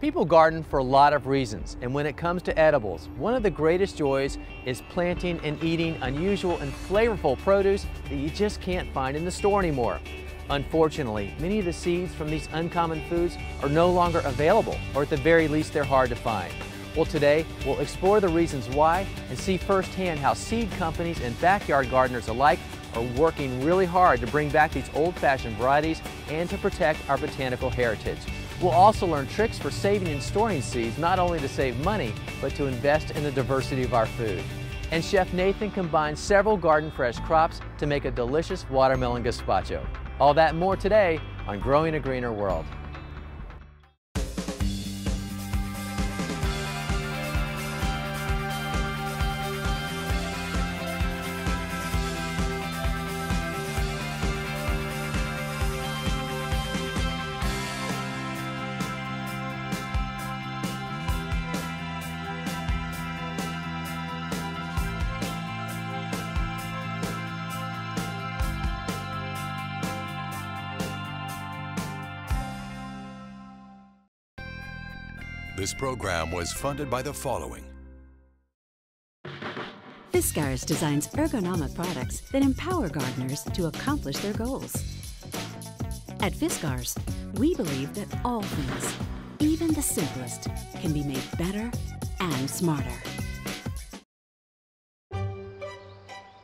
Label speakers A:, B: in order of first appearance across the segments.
A: People garden for a lot of reasons, and when it comes to edibles, one of the greatest joys is planting and eating unusual and flavorful produce that you just can't find in the store anymore. Unfortunately, many of the seeds from these uncommon foods are no longer available, or at the very least they're hard to find. Well, today we'll explore the reasons why and see firsthand how seed companies and backyard gardeners alike are working really hard to bring back these old-fashioned varieties and to protect our botanical heritage. We'll also learn tricks for saving and storing seeds, not only to save money, but to invest in the diversity of our food. And Chef Nathan combines several garden fresh crops to make a delicious watermelon gazpacho. All that and more today on Growing a Greener World.
B: This program was funded by the following.
C: Fiskars designs ergonomic products that empower gardeners to accomplish their goals. At Fiskars, we believe that all things, even the simplest, can be made better and smarter.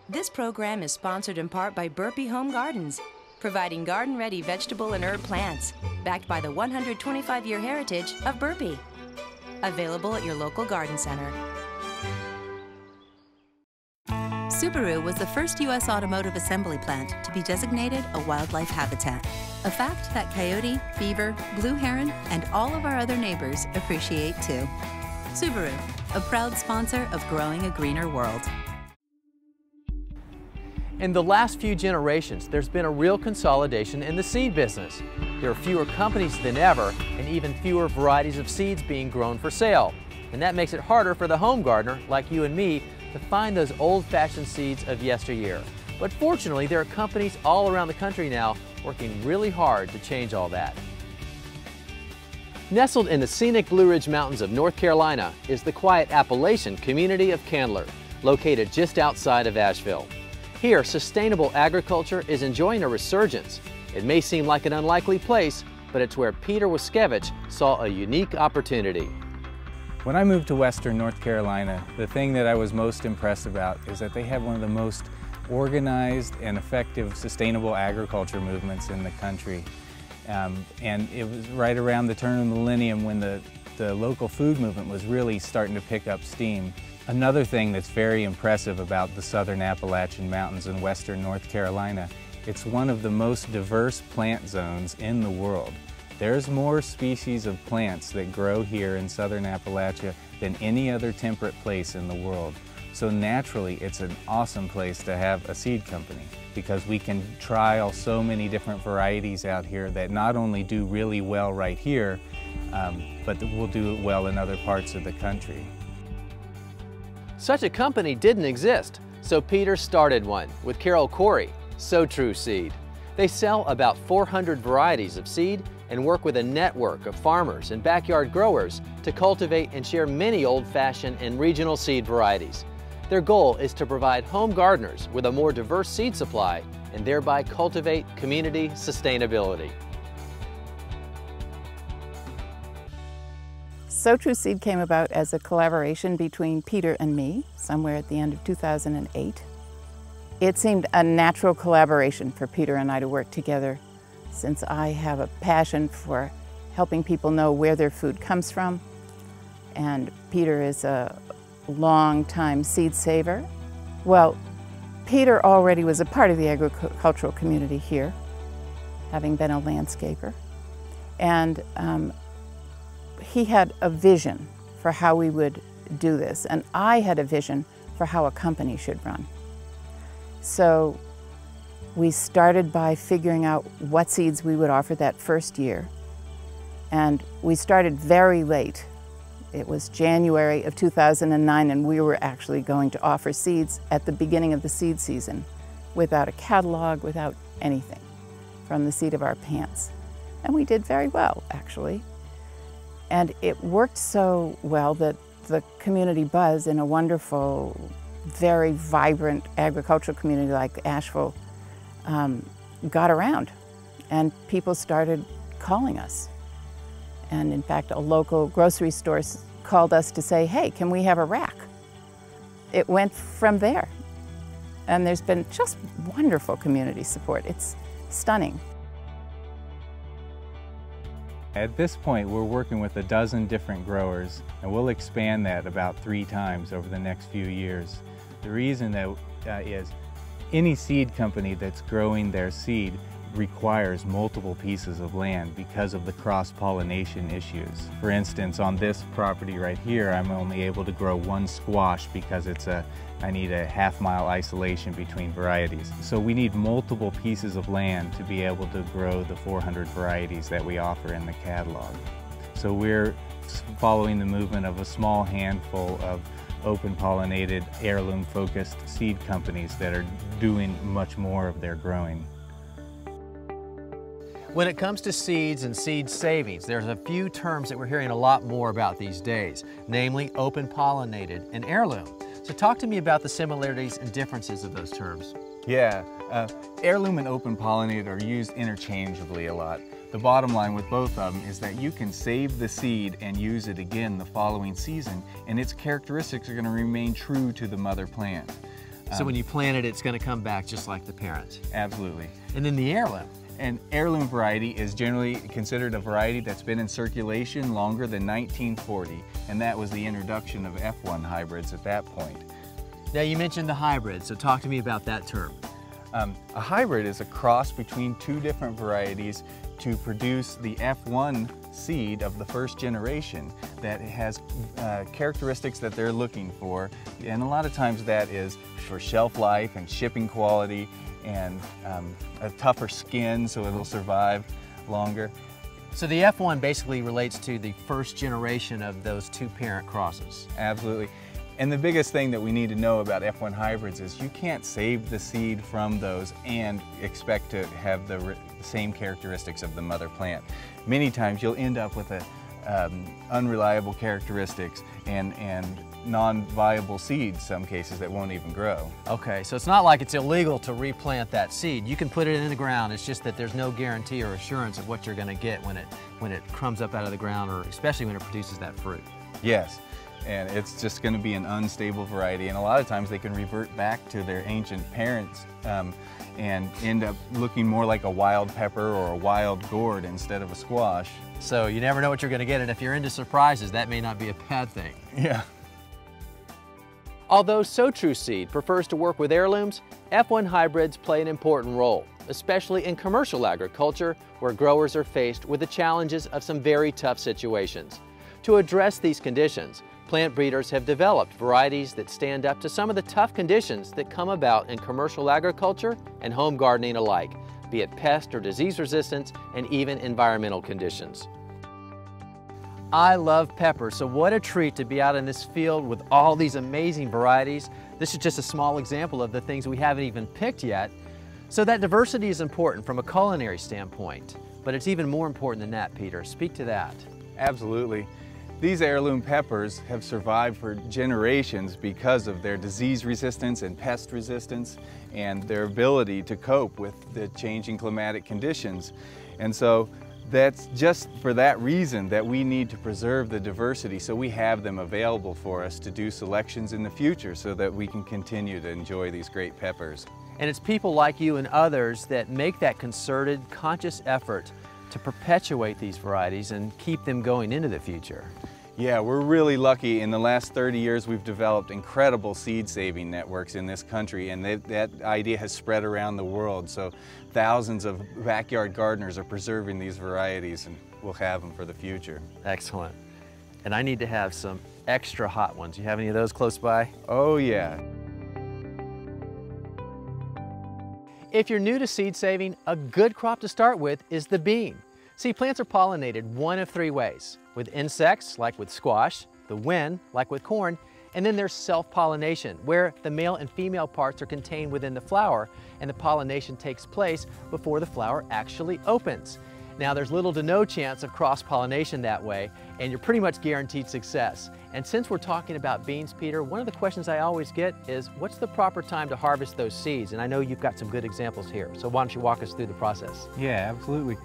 D: This program is sponsored in part by Burpee Home Gardens, providing garden-ready vegetable and herb plants, backed by the 125-year heritage of Burpee. Available at your local garden center.
E: Subaru was the first U.S. automotive assembly plant to be designated a wildlife habitat, a fact that coyote, beaver, blue heron, and all of our other neighbors appreciate too. Subaru, a proud sponsor of Growing a Greener World.
A: In the last few generations, there's been a real consolidation in the seed business. There are fewer companies than ever, and even fewer varieties of seeds being grown for sale. And that makes it harder for the home gardener, like you and me, to find those old-fashioned seeds of yesteryear. But fortunately, there are companies all around the country now working really hard to change all that. Nestled in the scenic Blue Ridge Mountains of North Carolina is the quiet Appalachian community of Candler, located just outside of Asheville. Here, sustainable agriculture is enjoying a resurgence. It may seem like an unlikely place, but it's where Peter Waskiewicz saw a unique opportunity.
F: When I moved to Western North Carolina, the thing that I was most impressed about is that they have one of the most organized and effective sustainable agriculture movements in the country. And it was right around the turn of the millennium when the local food movement was really starting to pick up steam. Another thing that's very impressive about the Southern Appalachian Mountains in Western North Carolina, it's one of the most diverse plant zones in the world. There's more species of plants that grow here in Southern Appalachia than any other temperate place in the world. So naturally, it's an awesome place to have a seed company because we can trial so many different varieties out here that not only do really well right here, but will do well in other parts of the country.
A: Such a company didn't exist, so Peter started one with Carol Corey, So True Seed. They sell about 400 varieties of seed and work with a network of farmers and backyard growers to cultivate and share many old-fashioned and regional seed varieties. Their goal is to provide home gardeners with a more diverse seed supply and thereby cultivate community sustainability.
G: So True Seed came about as a collaboration between Peter and me, somewhere at the end of 2008. It seemed a natural collaboration for Peter and I to work together, since I have a passion for helping people know where their food comes from, and Peter is a long-time seed saver. Well, Peter already was a part of the agricultural community here, having been a landscaper, and he had a vision for how we would do this, and I had a vision for how a company should run. So we started by figuring out what seeds we would offer that first year, and we started very late. It was January of 2009, and we were actually going to offer seeds at the beginning of the seed season without a catalog, without anything, from the seat of our pants. And we did very well, actually. And it worked so well that the community buzz in a wonderful, very vibrant agricultural community like Asheville got around, and people started calling us. And in fact, a local grocery store called us to say, hey, can we have a rack? It went from there. And there's been just wonderful community support. It's stunning.
F: At this point, we're working with a dozen different growers, and we'll expand that about 3 times over the next few years. The reason that is any seed company that's growing their seed requires multiple pieces of land because of the cross-pollination issues. For instance, on this property right here, I'm only able to grow 1 squash because I need a half-mile isolation between varieties. So we need multiple pieces of land to be able to grow the 400 varieties that we offer in the catalog. So we're following the movement of a small handful of open-pollinated, heirloom-focused seed companies that are doing much more of their growing.
A: When it comes to seeds and seed savings, there's a few terms that we're hearing a lot more about these days, namely open-pollinated and heirloom. So talk to me about the similarities and differences of those terms.
F: Yeah, heirloom and open-pollinated are used interchangeably a lot. The bottom line with both of them is that you can save the seed and use it again the following season, and its characteristics are going to remain true to the mother plant.
A: So when you plant it, it's going to come back just like the parent.
F: Absolutely.
A: And then the heirloom.
F: An heirloom variety is generally considered a variety that's been in circulation longer than 1940, and that was the introduction of F1 hybrids at that point.
A: Now you mentioned the hybrid, so talk to me about that term.
F: A hybrid is a cross between 2 different varieties to produce the F1 seed of the first generation that has characteristics that they're looking for, and a lot of times that is for shelf life and shipping quality and a tougher skin so it'll survive longer.
A: So the F1 basically relates to the first generation of those 2 parent crosses.
F: Absolutely. And the biggest thing that we need to know about F1 hybrids is you can't save the seed from those and expect to have the same characteristics of the mother plant. Many times you'll end up with unreliable characteristics and non-viable seeds, some cases, that won't even grow.
A: Okay, so it's not like it's illegal to replant that seed. You can put it in the ground, it's just that there's no guarantee or assurance of what you're going to get when it comes up out of the ground, or especially when it produces that fruit.
F: Yes, and it's just going to be an unstable variety, and a lot of times they can revert back to their ancient parents and end up looking more like a wild pepper or a wild gourd instead of a squash.
A: So you never know what you're going to get, and if you're into surprises, that may not be a bad thing.
F: Yeah.
A: Although So-True Seed prefers to work with heirlooms, F1 hybrids play an important role, especially in commercial agriculture where growers are faced with the challenges of some very tough situations. To address these conditions, plant breeders have developed varieties that stand up to some of the tough conditions that come about in commercial agriculture and home gardening alike, be it pest or disease resistance and even environmental conditions. I love peppers, so what a treat to be out in this field with all these amazing varieties. This is just a small example of the things we haven't even picked yet. So that diversity is important from a culinary standpoint, but it's even more important than that, Peter. Speak to that.
F: Absolutely. These heirloom peppers have survived for generations because of their disease resistance and pest resistance and their ability to cope with the changing climatic conditions. And so that's just for that reason that we need to preserve the diversity, so we have them available for us to do selections in the future so that we can continue to enjoy these great peppers.
A: And it's people like you and others that make that concerted, conscious effort to perpetuate these varieties and keep them going into the future.
F: Yeah, we're really lucky. In the last 30 years, we've developed incredible seed saving networks in this country, and that idea has spread around the world. So thousands of backyard gardeners are preserving these varieties, and we'll have them for the future.
A: Excellent. And I need to have some extra hot ones. You have any of those close by?
F: Oh, yeah.
A: If you're new to seed saving, a good crop to start with is the bean. See, plants are pollinated one of 3 ways: with insects, like with squash, the wind, like with corn, and then there's self-pollination, where the male and female parts are contained within the flower, and the pollination takes place before the flower actually opens. Now there's little to no chance of cross-pollination that way, and you're pretty much guaranteed success. And since we're talking about beans, Peter, one of the questions I always get is, what's the proper time to harvest those seeds? And I know you've got some good examples here, so why don't you walk us through the process?
F: Yeah, absolutely.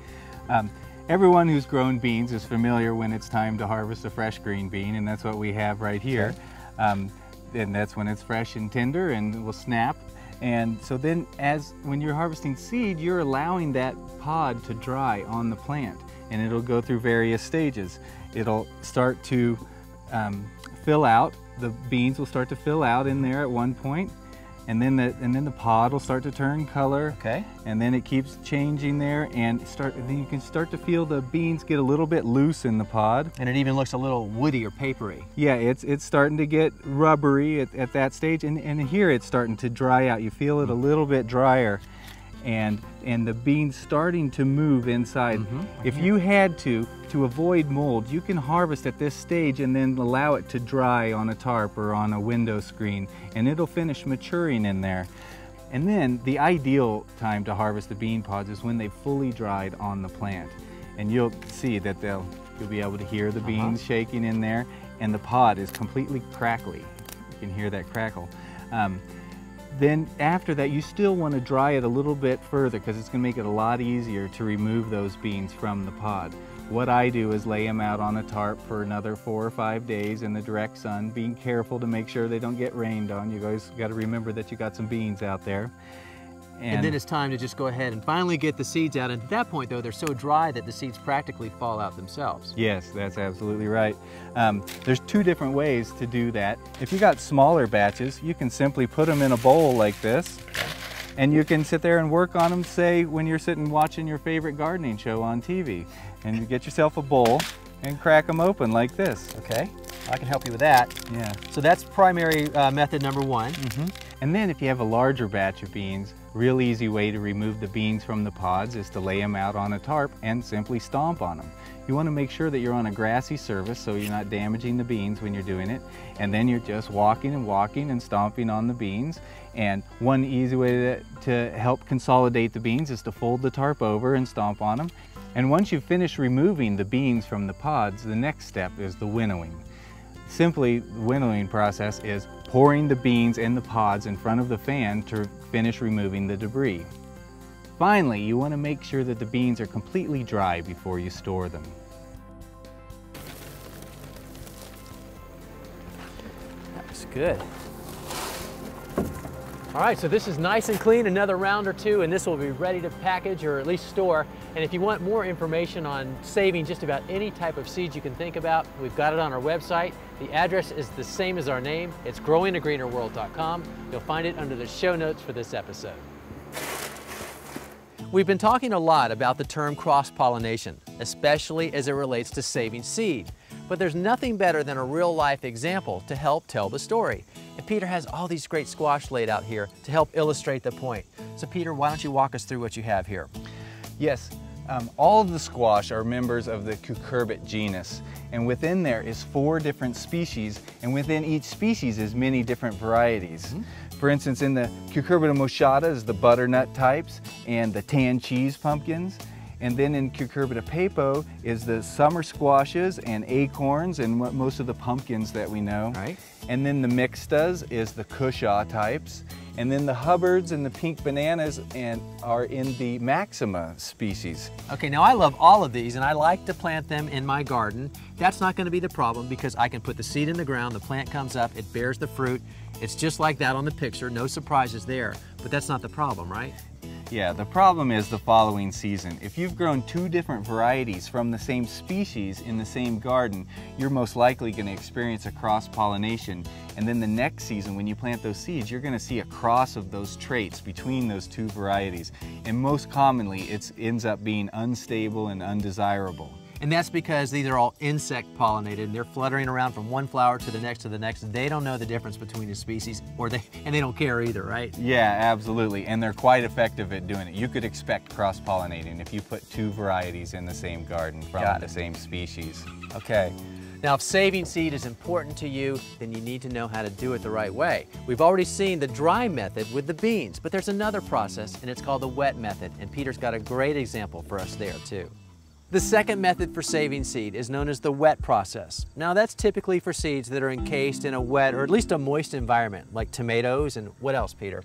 F: Everyone who's grown beans is familiar when it's time to harvest a fresh green bean, and that's what we have right here. And that's when it's fresh and tender and will snap. And so then when you're harvesting seed, you're allowing that pod to dry on the plant, and it'll go through various stages. It'll start to fill out. The beans will start to fill out in there at one point, and then the pod will start to turn color. Okay. And then it keeps changing there, and then you can start to feel the beans get a little bit loose in the pod.
A: And it even looks a little woody or papery.
F: Yeah, it's starting to get rubbery at that stage, and here it's starting to dry out. You feel it a little bit drier, and the beans starting to move inside. If you had to avoid mold, you can harvest at this stage and then allow it to dry on a tarp or on a window screen, and it'll finish maturing in there. And then the ideal time to harvest the bean pods is when they've fully dried on the plant. And you'll see that you'll be able to hear the beans shaking in there, and the pod is completely crackly. You can hear that crackle. Then after that, you still want to dry it a little bit further, because it's going to make it a lot easier to remove those beans from the pod. What I do is lay them out on a tarp for another 4 or 5 days in the direct sun, being careful to make sure they don't get rained on. You guys got to remember that you got some beans out there.
A: And then it's time to just go ahead and finally get the seeds out. And at that point, though, they're so dry that the seeds practically fall out themselves.
F: Yes, that's absolutely right. There's 2 different ways to do that. If you got smaller batches, you can simply put them in a bowl like this, and you can sit there and work on them, say, when you're sitting watching your favorite gardening show on TV. And you get yourself a bowl and crack them open like this.
A: Okay, I can help you with that.
F: Yeah.
A: So that's primary method number 1.
F: And then if you have a larger batch of beans, real easy way to remove the beans from the pods is to lay them out on a tarp and simply stomp on them. You want to make sure that you're on a grassy surface so you're not damaging the beans when you're doing it. And then you're just walking and stomping on the beans. And one easy way to help consolidate the beans is to fold the tarp over and stomp on them. And once you've finished removing the beans from the pods, the next step is the winnowing. Simply, the winnowing process is pouring the beans in the pods in front of the fan to finish removing the debris. Finally, you want to make sure that the beans are completely dry before you store them.
A: That's good. All right, so this is nice and clean, another round or 2, and this will be ready to package or at least store. And if you want more information on saving just about any type of seeds you can think about, we've got it on our website. The address is the same as our name. It's growingagreenerworld.com. You'll find it under the show notes for this episode. We've been talking a lot about the term cross-pollination, especially as it relates to saving seed. But there's nothing better than a real-life example to help tell the story. And Peter has all these great squash laid out here to help illustrate the point. So Peter, why don't you walk us through what you have here?
F: Yes, all of the squash are members of the cucurbit genus, and within there is 4 different species, and within each species is many different varieties. For instance, in the Cucurbita moschata is the butternut types and the tan cheese pumpkins. And then in Cucurbita pepo is the summer squashes and acorns and most of the pumpkins that we know.
A: Right.
F: And then the mixtas is the cushaw types. And then the Hubbards and the pink bananas are in the Maxima species.
A: Okay, now I love all of these and I like to plant them in my garden. That's not going to be the problem because I can put the seed in the ground, the plant comes up, it bears the fruit. It's just like that on the picture, no surprises there. But that's not the problem, right?
F: Yeah, the problem is the following season. If you've grown 2 different varieties from the same species in the same garden, you're most likely going to experience a cross-pollination. And then the next season, when you plant those seeds, you're going to see a cross of those traits between those 2 varieties. And most commonly, it ends up being unstable and undesirable.
A: And that's because these are all insect pollinated and they're fluttering around from one flower to the next to the next. They don't know the difference between the species and they don't care either, right?
F: Yeah, absolutely. And they're quite effective at doing it. You could expect cross-pollinating if you put 2 varieties in the same garden from the same species.
A: Okay. Now, if saving seed is important to you, then you need to know how to do it the right way. We've already seen the dry method with the beans, but there's another process and it's called the wet method. And Peter's got a great example for us there too. The second method for saving seed is known as the wet process. Now that's typically for seeds that are encased in a wet or at least a moist environment, like tomatoes and what else, Peter?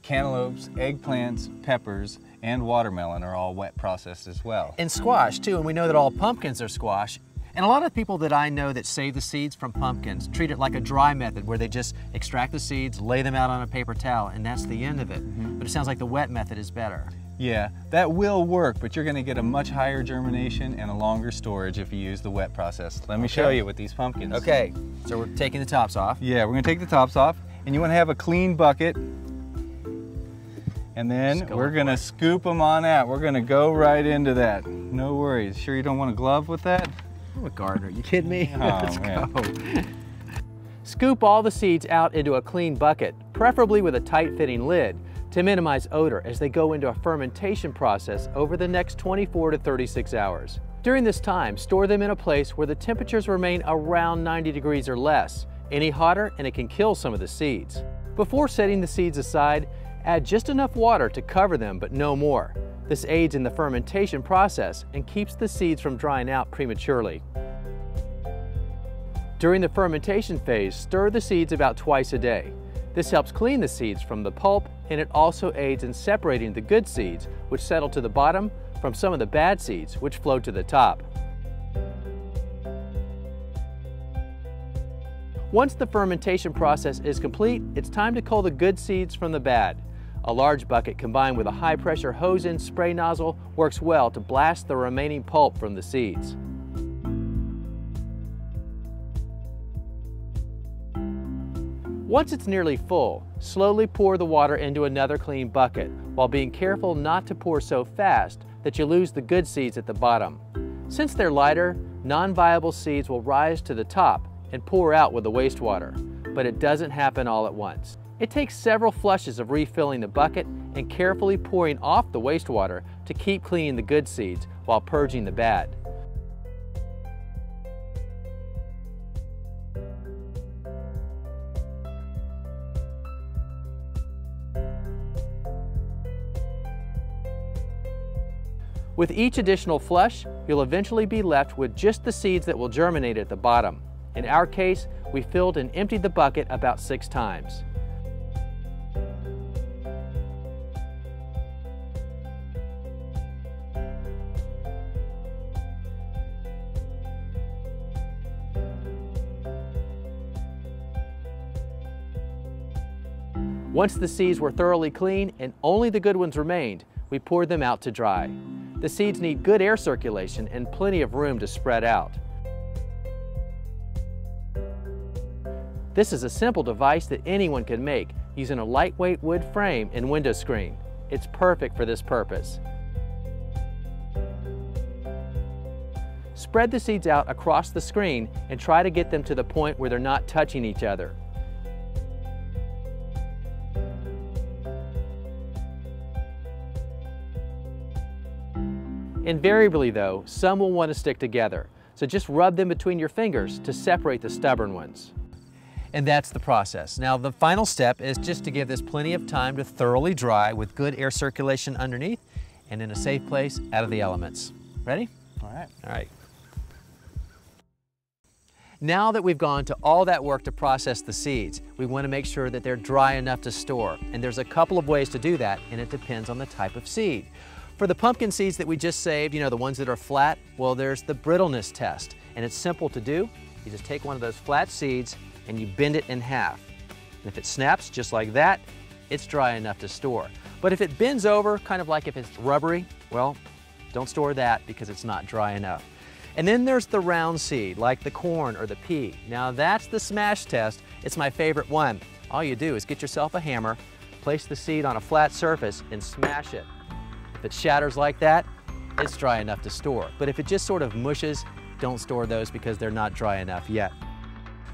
F: Cantaloupes, eggplants, peppers, and watermelon are all wet processed as well.
A: And squash too, and we know that all pumpkins are squash. And a lot of people that I know that save the seeds from pumpkins treat it like a dry method where they just extract the seeds, lay them out on a paper towel, and that's the end of it. But it sounds like the wet method is better.
F: Yeah, that will work, but you're going to get a much higher germination and a longer storage if you use the wet process. Let me show you with these pumpkins.
A: Okay, so we're taking the tops off.
F: Yeah, we're going to take the tops off, and you want to have a clean bucket, and then we're going to scoop them on out. We're going to go right into that. No worries. Sure you don't want a glove with that?
A: I'm a gardener, you kidding me?
F: Oh,
A: Let's
F: man.
A: go. Scoop all the seeds out into a clean bucket, preferably with a tight-fitting lid, to minimize odor as they go into a fermentation process over the next 24 to 36 hours. During this time, store them in a place where the temperatures remain around 90 degrees or less. Any hotter and it can kill some of the seeds. Before setting the seeds aside, add just enough water to cover them but no more. This aids in the fermentation process and keeps the seeds from drying out prematurely. During the fermentation phase, stir the seeds about twice a day. This helps clean the seeds from the pulp, and it also aids in separating the good seeds, which settle to the bottom, from some of the bad seeds, which float to the top. Once the fermentation process is complete, it's time to cull the good seeds from the bad. A large bucket combined with a high-pressure hose-in spray nozzle works well to blast the remaining pulp from the seeds. Once it's nearly full, slowly pour the water into another clean bucket, while being careful not to pour so fast that you lose the good seeds at the bottom. Since they're lighter, non-viable seeds will rise to the top and pour out with the wastewater, but it doesn't happen all at once. It takes several flushes of refilling the bucket and carefully pouring off the wastewater to keep cleaning the good seeds while purging the bad. With each additional flush, you'll eventually be left with just the seeds that will germinate at the bottom. In our case, we filled and emptied the bucket about 6 times. Once the seeds were thoroughly clean and only the good ones remained, we poured them out to dry. The seeds need good air circulation and plenty of room to spread out. This is a simple device that anyone can make using a lightweight wood frame and window screen. It's perfect for this purpose. Spread the seeds out across the screen and try to get them to the point where they're not touching each other. Invariably though, some will want to stick together, so just rub them between your fingers to separate the stubborn ones. And that's the process. Now the final step is just to give this plenty of time to thoroughly dry with good air circulation underneath and in a safe place out of the elements. Ready?
F: All right.
A: All right. Now that we've gone to all that work to process the seeds, we want to make sure that they're dry enough to store. And there's a couple of ways to do that, and it depends on the type of seed. For the pumpkin seeds that we just saved, the ones that are flat, well, there's the brittleness test. And it's simple to do. You just take one of those flat seeds and you bend it in half. And if it snaps just like that, it's dry enough to store. But if it bends over, kind of like if it's rubbery, well, don't store that because it's not dry enough. And then there's the round seed, like the corn or the pea. Now that's the smash test. It's my favorite one. All you do is get yourself a hammer, place the seed on a flat surface and smash it. If it shatters like that, it's dry enough to store. But if it just sort of mushes, don't store those because they're not dry enough yet.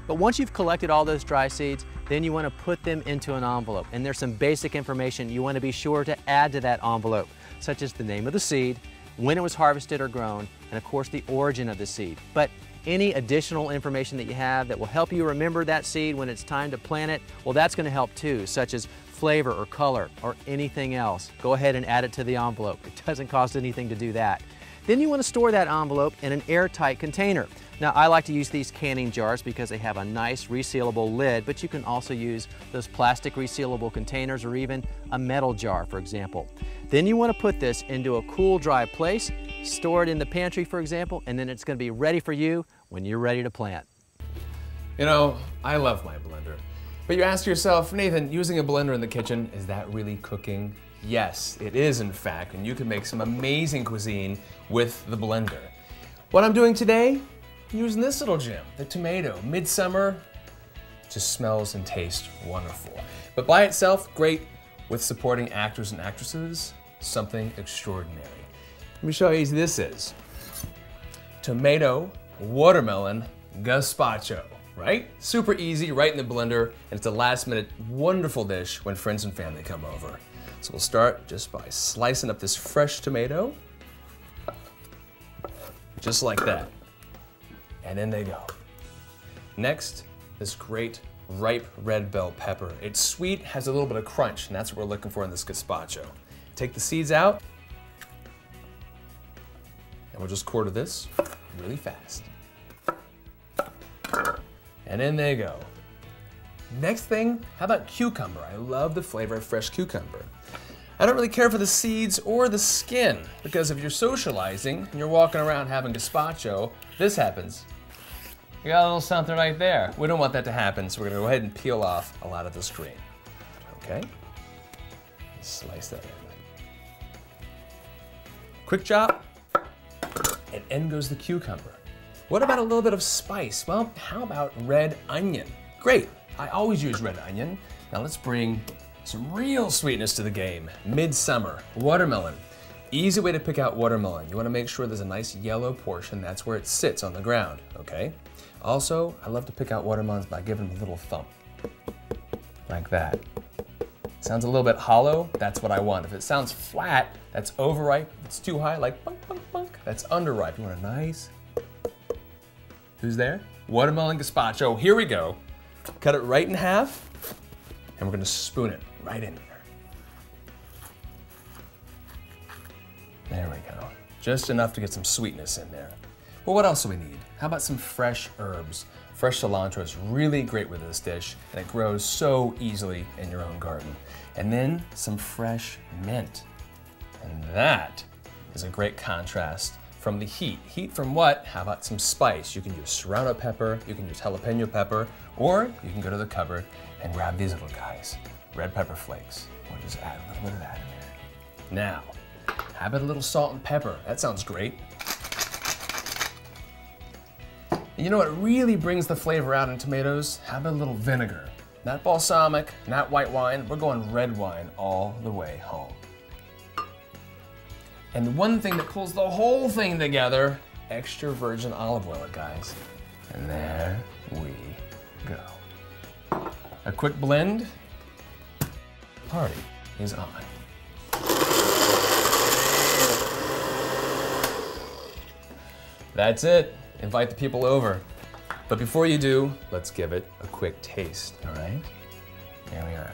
A: But once you've collected all those dry seeds, then you want to put them into an envelope. And there's some basic information you want to be sure to add to that envelope, such as the name of the seed, when it was harvested or grown, and of course the origin of the seed. But any additional information that you have that will help you remember that seed when it's time to plant it, well, that's going to help too, such as flavor or color or anything else. Go ahead and add it to the envelope. It doesn't cost anything to do that. Then you want to store that envelope in an airtight container. Now, I like to use these canning jars because they have a nice resealable lid, but you can also use those plastic resealable containers or even a metal jar, for example. Then you want to put this into a cool, dry place, store it in the pantry, for example, and then it's going to be ready for you when you're ready to plant.
H: You know, I love my blender. But you ask yourself, Nathan, using a blender in the kitchen, is that really cooking? Yes, it is in fact, and you can make some amazing cuisine with the blender. What I'm doing today, using this little gem, the tomato. Midsummer, just smells and tastes wonderful. But by itself, great. With supporting actors and actresses, something extraordinary. Let me show you what this is. Tomato, watermelon, gazpacho, right? Super easy, right in the blender, and it's a last-minute wonderful dish when friends and family come over. So we'll start just by slicing up this fresh tomato, just like that. And in they go. Next, this great ripe red bell pepper. It's sweet, has a little bit of crunch, and that's what we're looking for in this gazpacho. Take the seeds out, and we'll just quarter this really fast. And in they go. Next thing, how about cucumber? I love the flavor of fresh cucumber. I don't really care for the seeds or the skin, because if you're socializing and you're walking around having gazpacho, this happens. You got a little something right there. We don't want that to happen, so we're gonna go ahead and peel off a lot of this green. Okay? Slice that in. Quick chop, and in goes the cucumber. What about a little bit of spice? Well, how about red onion? Great, I always use red onion. Now let's bring some real sweetness to the game. Midsummer, watermelon. Easy way to pick out watermelon. You wanna make sure there's a nice yellow portion, that's where it sits on the ground, okay? Also, I love to pick out watermelons by giving them a little thump, like that. Sounds a little bit hollow, that's what I want. If it sounds flat, that's overripe. If it's too high, like bunk, bunk, bunk, that's underripe. You want a nice, who's there? Watermelon gazpacho, here we go. Cut it right in half, and we're gonna spoon it right in there. There we go. Just enough to get some sweetness in there. Well, what else do we need? How about some fresh herbs? Fresh cilantro is really great with this dish, and it grows so easily in your own garden. And then some fresh mint. And that is a great contrast from the heat. Heat from what? How about some spice? You can use serrano pepper, you can use jalapeno pepper, or you can go to the cupboard and grab these little guys, red pepper flakes. We'll just add a little bit of that in there. Now, how about a little salt and pepper? That sounds great. And you know what really brings the flavor out in tomatoes? How about a little vinegar? Not balsamic, not white wine, we're going red wine all the way home. And the one thing that pulls the whole thing together, extra virgin olive oil, guys. And there we go. A quick blend, party is on. That's it. Invite the people over. But before you do, let's give it a quick taste, all right? Here we are.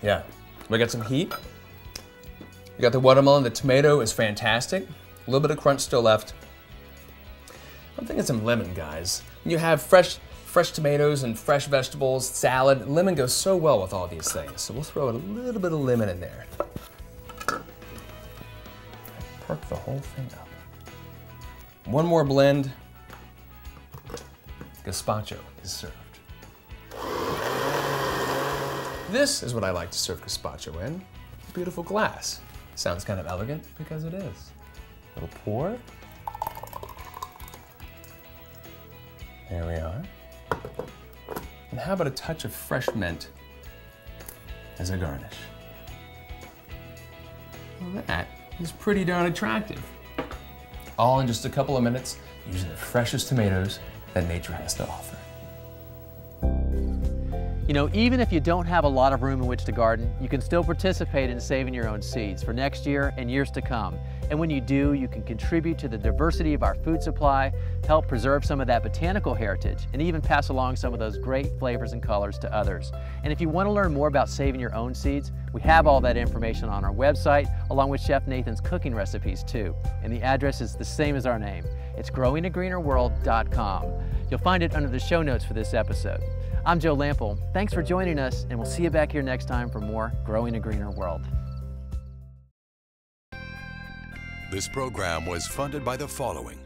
H: Yeah, we got some heat. We got the watermelon, the tomato is fantastic. A little bit of crunch still left. I'm thinking some lemon, guys. When you have fresh tomatoes and fresh vegetables, salad, lemon goes so well with all these things. So we'll throw a little bit of lemon in there. Perk the whole thing up. One more blend. Gazpacho is served. This is what I like to serve gazpacho in. A beautiful glass. Sounds kind of elegant because it is. A little pour. There we are. And how about a touch of fresh mint as a garnish? Well, that is pretty darn attractive. All in just a couple of minutes, using the freshest tomatoes that nature has to offer.
A: You know, even if you don't have a lot of room in which to garden, you can still participate in saving your own seeds for next year and years to come. And when you do, you can contribute to the diversity of our food supply, help preserve some of that botanical heritage, and even pass along some of those great flavors and colors to others. And if you want to learn more about saving your own seeds, We have all that information on our website, along with Chef Nathan's cooking recipes too. And the address is the same as our name. It's growingagreenerworld.com. You'll find it under the show notes for this episode. I'm Joe Lample. Thanks for joining us, and we'll see you back here next time for more Growing a Greener World.
B: This program was funded by the following.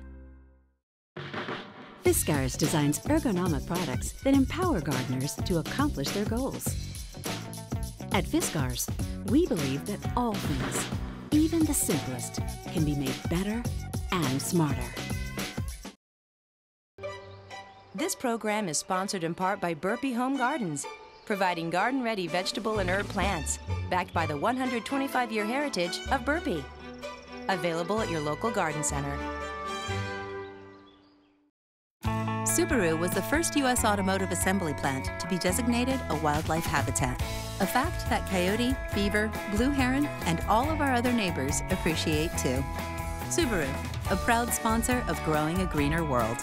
C: Fiskars designs ergonomic products that empower gardeners to accomplish their goals. At Fiskars, we believe that all things, even the simplest, can be made better and smarter.
D: This program is sponsored in part by Burpee Home Gardens, providing garden-ready vegetable and herb plants, backed by the 125-year heritage of Burpee. Available at your local garden center.
E: Subaru was the first U.S. automotive assembly plant to be designated a wildlife habitat, a fact that coyote, beaver, blue heron, and all of our other neighbors appreciate too. Subaru, a proud sponsor of Growing a Greener World.